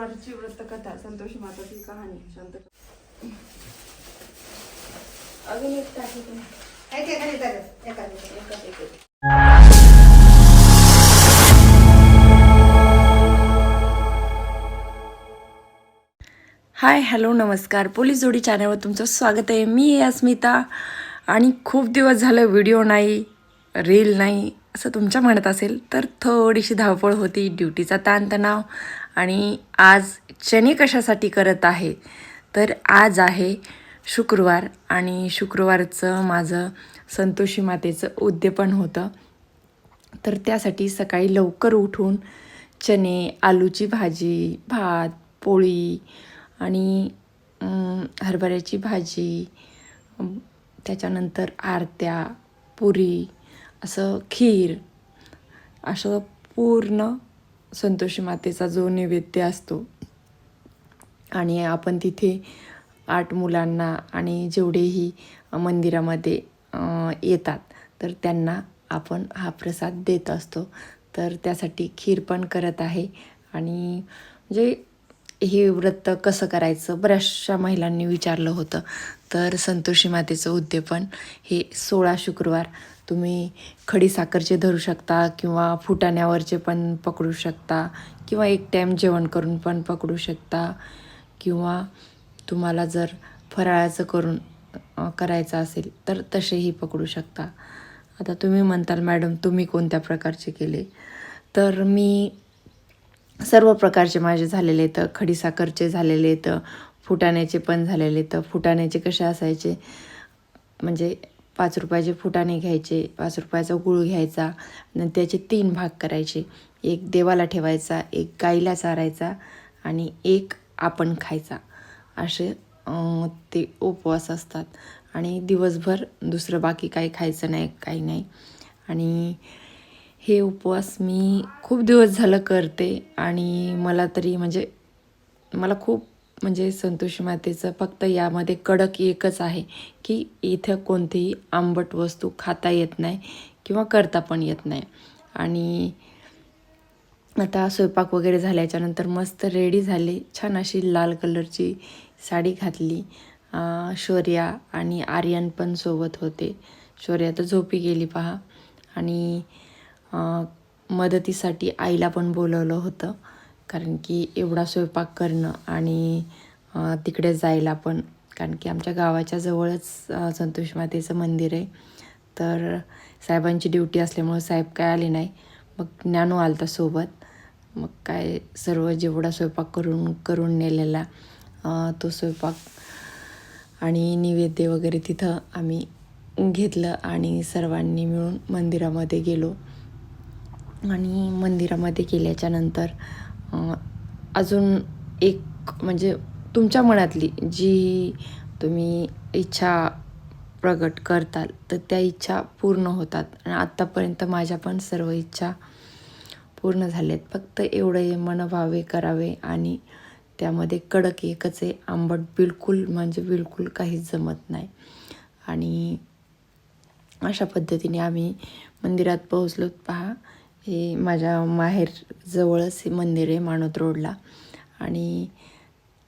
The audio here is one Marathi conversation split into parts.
शुक्रवारची व्रतकथा, संतोषी माताची कहाणी. शांत अजून एक टाकी तुम्ही. हाय, हॅलो, नमस्कार. पोलीस जोडी चॅनलवर तुमचं स्वागत आहे. मी आहे अस्मिता आणि खूप दिवस झालं व्हिडिओ नाही, रील नाही असं तुमच्या म्हणत असेल तर थोडीशी धावपळ होती, ड्युटीचा ताणतणाव. आणि आज चणे कशासाठी करत आहे तर आज आहे शुक्रवार आणि शुक्रवारचं माझं संतोषी मातेचं उद्यापन होतं. तर त्यासाठी सकाळी लवकर उठून चणे, आलूची भाजी, भात, पोळी आणि हरभऱ्याची भाजी, त्याच्यानंतर आरत्या, पुरी, असं खीर, असं पूर्ण संतोषी मातेचा जो नैवेद्य असतो. आणि आपण तिथे 8 मुलांना आणि जेवढेही मंदिरामध्ये येतात तर त्यांना आपण हा प्रसाद देत असतो. तर त्यासाठी खीर पण करत आहे. आणि म्हणजे हे व्रत कसं करायचं बऱ्याचशा महिलांनी विचारलं होतं. तर संतोषी मातेचं उद्यापन हे 16 शुक्रवार तुम्ही खडीसाखरचे धरू शकता किंवा फुटाण्यावरचे पण पकडू शकता किंवा एक टाईम जेवण करून पण पकडू शकता किंवा तुम्हाला जर फराळाचं करून करायचं असेल तर तसेही पकडू शकता. आता तुम्ही म्हणताल मॅडम तुम्ही कोणत्या प्रकारचे केले, तर मी सर्व प्रकारचे माझे झालेले आहेत. खडीसाखरचे झालेले आहेत, फुटाण्याचे पण झालेले आहेत. फुटाण्याचे कसे असायचे म्हणजे 5 रुपयाचे फुटाणे घ्यायचे, 5 रुपयाचा गूळ घ्यायचा आणि त्याचे 3 भाग करायचे. एक देवाला ठेवायचा, एक गाईला चारायचा आणि एक आपण खायचा. असे ते उपवास असतात. आणि दिवसभर दुसरं बाकी काही खायचं नाही, काही नाही. आणि हे उपवास मी खूप दिवस झालं करते आणि मला तरी म्हणजे मला खूप म्हणजे संतोषी मातेचं फक्त यामध्ये कडक एकच आहे की इथं कोणतीही आंबट वस्तू खाता येत नाही किंवा करता पण येत नाही. आणि आता स्वयंपाक वगैरे झाल्याच्यानंतर मस्त रेडी झाले, छान अशी लाल कलरची साडी घातली. शौर्या आणि आर्यन पण सोबत होते. शौर्या तर झोपी गेली पहा. आणि मदतीसाठी आईला पण बोलवलं होतं, कारण की एवढा स्वयंपाक करणं आणि तिकडे जायला पण, कारण की आमच्या गावाच्या जवळच संतोषी मातेचं मंदिर आहे. तर साहेबांची ड्युटी असल्यामुळं साहेब काय आले नाही. मग ज्ञानू आलता सोबत. मग काय सर्व जेवढा स्वयंपाक करून नेलेला तो स्वयंपाक आणि नैवेद्य वगैरे तिथं आम्ही घेतलं आणि सर्वांनी मिळून मंदिरामध्ये गेलो. आणि मंदिरामध्ये गेल्याच्यानंतर अजून एक म्हणजे तुमच्या मनातली जी तुम्ही इच्छा प्रगट करताल तर त्या इच्छा पूर्ण होतात. आणि आत्तापर्यंत माझ्या पण सर्व इच्छा पूर्ण झाल्यात. फक्त एवढे मनभावे करावे आणि त्यामध्ये कडक एकच आहे, आंबट बिलकुल म्हणजे बिलकुल काहीच जमत नाही. आणि अशा पद्धतीने आम्ही मंदिरात पोहोचलोत पहा. हे माझ्या माहेर जवळच हे मंदिर आहे, मानोद रोडला. आणि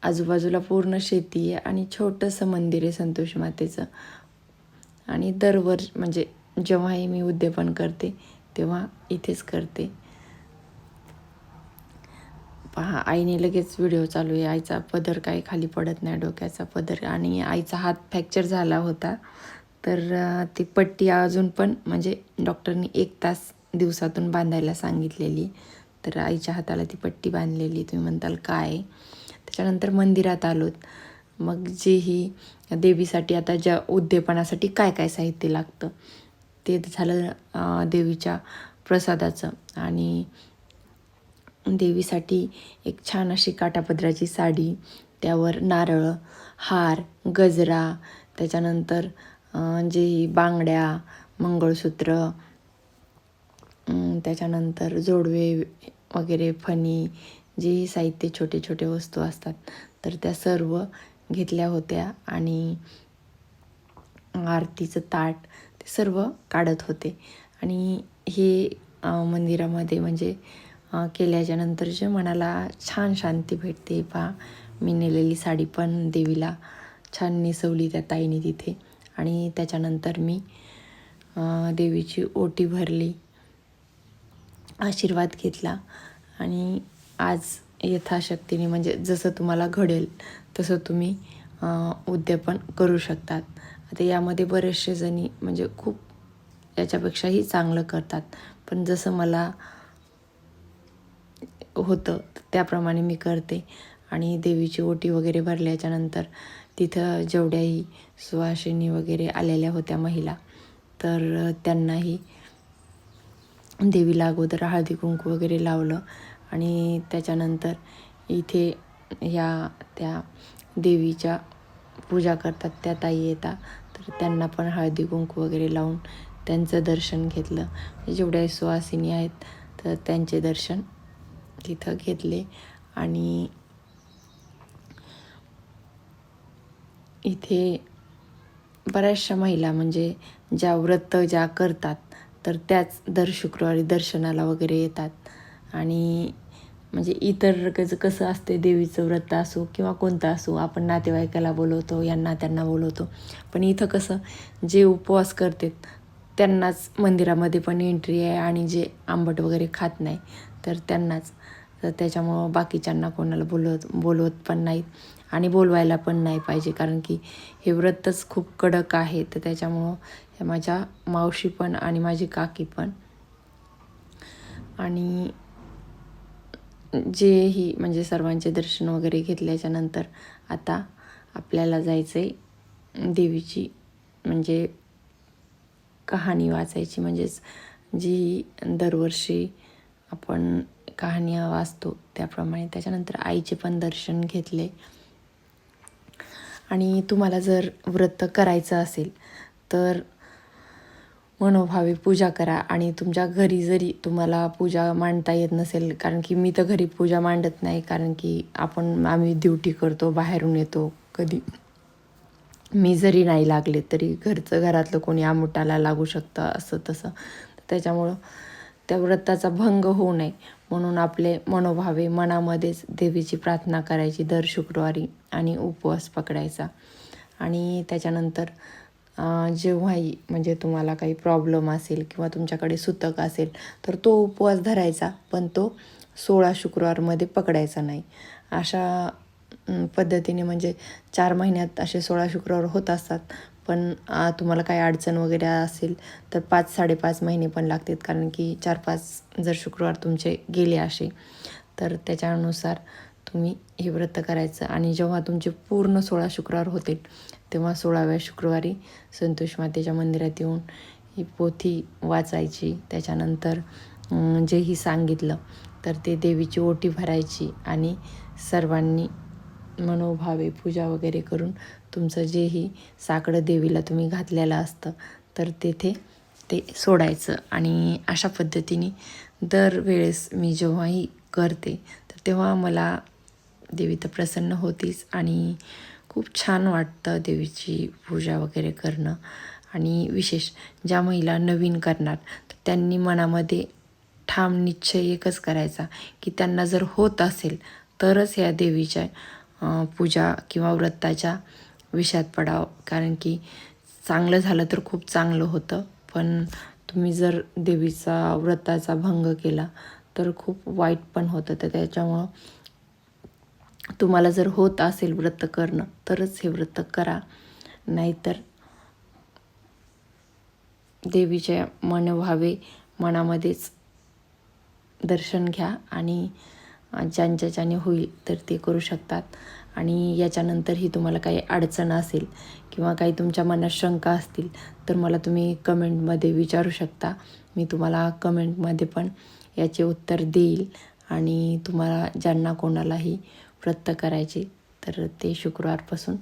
आजूबाजूला पूर्ण शेती आहे आणि छोटंसं मंदिर आहे संतोषी मातेचं. आणि म्हणजे जेव्हाही मी उद्यापन करते तेव्हा इथेच करते पहा. आईने लगेच व्हिडिओ चालू आहे. आईचा पदर काही खाली पडत नाही, डोक्याचा पदर. आणि आईचा हात फ्रॅक्चर झाला होता, तर ती पट्टी अजून पण म्हणजे डॉक्टरनी 1 तास दिवसातून बांधायला सांगितलेली. तर आईच्या हाताला ती पट्टी बांधलेली. तुम्ही म्हणताल काय. त्याच्यानंतर मंदिरात आलोत. मग जेही देवीसाठी आता ज्या उद्यापनासाठी काय काय साहित्य लागतं ते झालं देवीच्या प्रसादाचं. आणि देवीसाठी एक छान अशी काठापदराची साडी, त्यावर नारळ, हार, गजरा, त्याच्यानंतर जे बांगड्या, मंगळसूत्र, त्याच्यानंतर जोडवे वगैरे, फणी, जे साहित्य छोटे छोटे वस्तू असतात तर त्या सर्व घेतल्या होत्या. आणि आरतीचं ताट ते सर्व काढत होते. आणि हे मंदिरामध्ये म्हणजे केल्याच्यानंतर जे मनाला छान शांती भेटते. पहा, मी नेलेली साडी पण देवीला छान नेसवली त्या ताईने तिथे. आणि त्याच्यानंतर मी देवीची ओटी भरली, आशीर्वाद घेतला. आणि आज यथाशक्तीने म्हणजे जसं तुम्हाला घडेल तसं तुम्ही उद्यापन करू शकतात. आता यामध्ये बरेचसे जणी म्हणजे खूप याच्यापेक्षाही चांगलं करतात, पण जसं मला होतं त्याप्रमाणे मी करते. आणि देवीची ओटी वगैरे भरल्याच्यानंतर तिथं जेवढ्याही सुवासिनी वगैरे आलेल्या होत्या महिला, तर त्यांनाही देवीला अगोदर हळदी कुंकू वगैरे लावलं. आणि त्याच्यानंतर इथे त्या देवीच्या पूजा करतात त्या ताई येतात, तर त्यांना पण हळदी कुंकू वगैरे लावून त्यांचं दर्शन घेतलं. जेवढ्या सुवासिनी आहेत तर त्यांचे दर्शन तिथं घेतले. आणि इथे बऱ्याचशा महिला म्हणजे ज्या व्रत ज्या करतात तर त्याच दर शुक्रवारी दर्शनाला वगैरे येतात. आणि म्हणजे इतर कसं असते, देवीचं व्रत असो किंवा कोणतं असो, आपण नातेवाईकाला बोलवतो, यांना त्यांना बोलवतो. पण इथं कसं, जे उपवास करतात त्यांनाच मंदिरामध्ये पण एंट्री आहे, आणि जे आंबट वगैरे खात नाही तर त्यांनाच. तर त्याच्यामुळं बाकीच्यांना कोणाला बोलवत पण नाहीत, आणि बोलवायला पण नाही पाहिजे, कारण की हे व्रतच खूप कडक आहे. तर त्याच्यामुळं हे माझ्या मावशी पण आणि माझी काकी पण, आणि जेही म्हणजे सर्वांचे दर्शन वगैरे घेतल्याच्यानंतर आता आपल्याला जायचं आहे देवीची म्हणजे कहाणी वाचायची. म्हणजेच जी दरवर्षी आपण कहाणी वाचतो त्याप्रमाणे. त्याच्यानंतर आईचे पण दर्शन घेतले. आणि तुम्हाला जर व्रत करायचं असेल तर मनोभावे पूजा करा. आणि तुमच्या घरी जरी तुम्हाला पूजा मांडता येत नसेल, कारण की मी तर घरी पूजा मांडत नाही, कारण की आम्ही ड्युटी करतो, बाहेरून येतो. कधी मी जरी नाही लागले तरी घरातलं कोणी आमुटाला लागू शकतं, असं तसं. त्याच्यामुळं त्या व्रताचा भंग होऊ नये म्हणून आपले मनोभावे मनामध्येच देवीची प्रार्थना करायची दर शुक्रवारी, आणि उपवास पकडायचा. आणि त्याच्यानंतर जेव्हाही म्हणजे तुम्हाला काही प्रॉब्लेम असेल किंवा तुमच्याकडे सुतक असेल तर तो उपवास धरायचा, पण तो 16 शुक्रवारमध्ये पकडायचा नाही. अशा पद्धतीने म्हणजे 4 महिन्यात असे 16 शुक्रवार होत असतात. पण तुम्हाला काही अडचण वगैरे असेल तर 5-5.5 महिने पण लागतात, कारण की 4-5 जर शुक्रवार तुमचे गेले असे तर त्याच्यानुसार तुम्ही हे व्रत करायचं. आणि जेव्हा तुमचे पूर्ण 16 शुक्रवार होतील तेव्हा 16व्या शुक्रवारी संतोषी मातेच्या मंदिरात येऊन ही पोथी वाचायची. त्याच्यानंतर जेही सांगितलं तर ते देवीची ओटी भरायची, आणि सर्वांनी मनोभावे पूजा वगैरे करून तुमचं जेही साकडं देवीला तुम्ही घातलेलं असतं तर तेथे ते सोडायचं. आणि अशा पद्धतीने दरवेळेस मी जेव्हाही करते तर तेव्हा मला देवी तर प्रसन्न होतीच, आणि खूप छान वाटतं देवीची पूजा वगैरे करणं. आणि विशेष ज्या महिला नवीन करणार तर त्यांनी मनामध्ये ठाम निश्चय एकच करायचा की त्यांना जर होत असेल तरच या देवीच्या पूजा किंवा व्रताच्या विषयात पडावं. कारण की चांगलं झालं तर खूप चांगलं होतं, पण तुम्ही जर देवीचा व्रताचा भंग केला तर खूप वाईट पण होतं. तर त्याच्यामुळं तुम्हाला जर होत असेल व्रत करणं तरच हे व्रत करा, नाहीतर देवीच्या मनोभावे मनामध्येच दर्शन घ्या. आणि ज्याने होईल तर ते करू शकतात. आणि याच्यानंतरही तुम्हाला काही अडचण असेल किंवा काही तुमच्या मनात शंका असतील तर मला तुम्ही कमेंटमध्ये विचारू शकता. मी तुम्हाला कमेंटमध्ये पण याचे उत्तर देईल. आणि तुम्हाला ज्यांना कोणालाही व्रत करायचे तर ते शुक्रवारपासून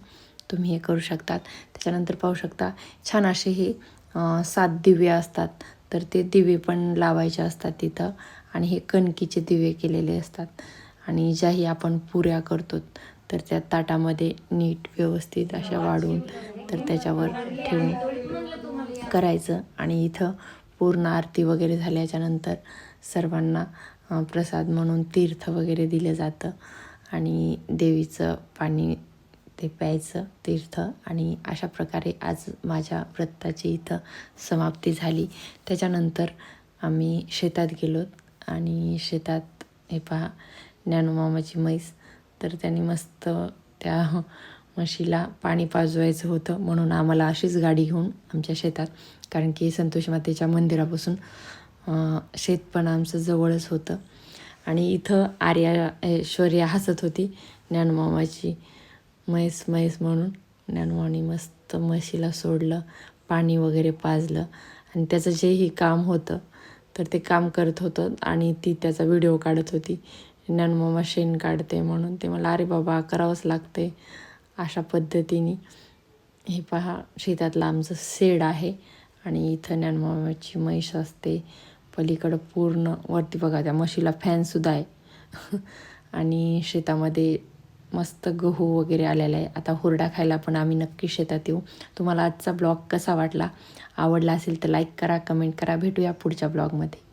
तुम्ही हे करू शकतात. त्याच्यानंतर पाहू शकता छान असे हे 7 दिवे असतात, तर ते दिवे पण लावायचे असतात तिथं. आणि हे कणकीचे दिवे केलेले असतात. आणि ज्याही आपण पुऱ्या करतो तर त्या ताटामध्ये नीट व्यवस्थित अशा वाढून तर त्याच्यावर ठेवून करायचं. आणि इथं पूर्ण आरती वगैरे झाल्याच्यानंतर सर्वांना प्रसाद म्हणून तीर्थ वगैरे दिलं जातं आणि देवीचं पाणी ते प्यायचं तीर्थ. आणि अशा प्रकारे आज माझ्या व्रताची इथं समाप्ती झाली. त्याच्यानंतर आम्ही शेतात गेलो आणि शेतात हे पहा ज्ञानूमामाची म्हैस, तर त्यांनी मस्त त्या म्हशीला पाणी पाजवायचं होतं म्हणून आम्हाला अशीच गाडी घेऊन आमच्या शेतात, कारण की संतोषी मातेच्या मंदिरापासून शेत पण आमचं जवळच होतं. आणि इथं ऐश्वर्या हसत होती ज्ञानूमामाची म्हैस म्हैस म्हणून. ज्ञानूमामाने मस्त म्हशीला सोडलं, पाणी वगैरे पाजलं आणि त्याचं जेही काम होतं तर ते काम करत होतं आणि ती त्याचा व्हिडिओ काढत होती. ज्ञानूमामा शेण काढते म्हणून ते मला अरे बाबा करावंच लागते अशा पद्धतीने. हे पहा शेतातलं आमचं शेड आहे आणि इथं ज्ञानूमामाची म्हैस असते. पलीकडं पूर्ण वरती बघा त्या म्हशीला फॅनसुद्धा आहे आणि शेतामध्ये मस्त गहू वगैरे आलेला आहे. आता हुरडा खायला पण आम्ही नक्की शेतात येऊ. तुम्हाला आजचा ब्लॉग कसा वाटला? आवडला असेल तर लाईक करा, कमेंट करा. भेटूया पुढच्या ब्लॉगमध्ये.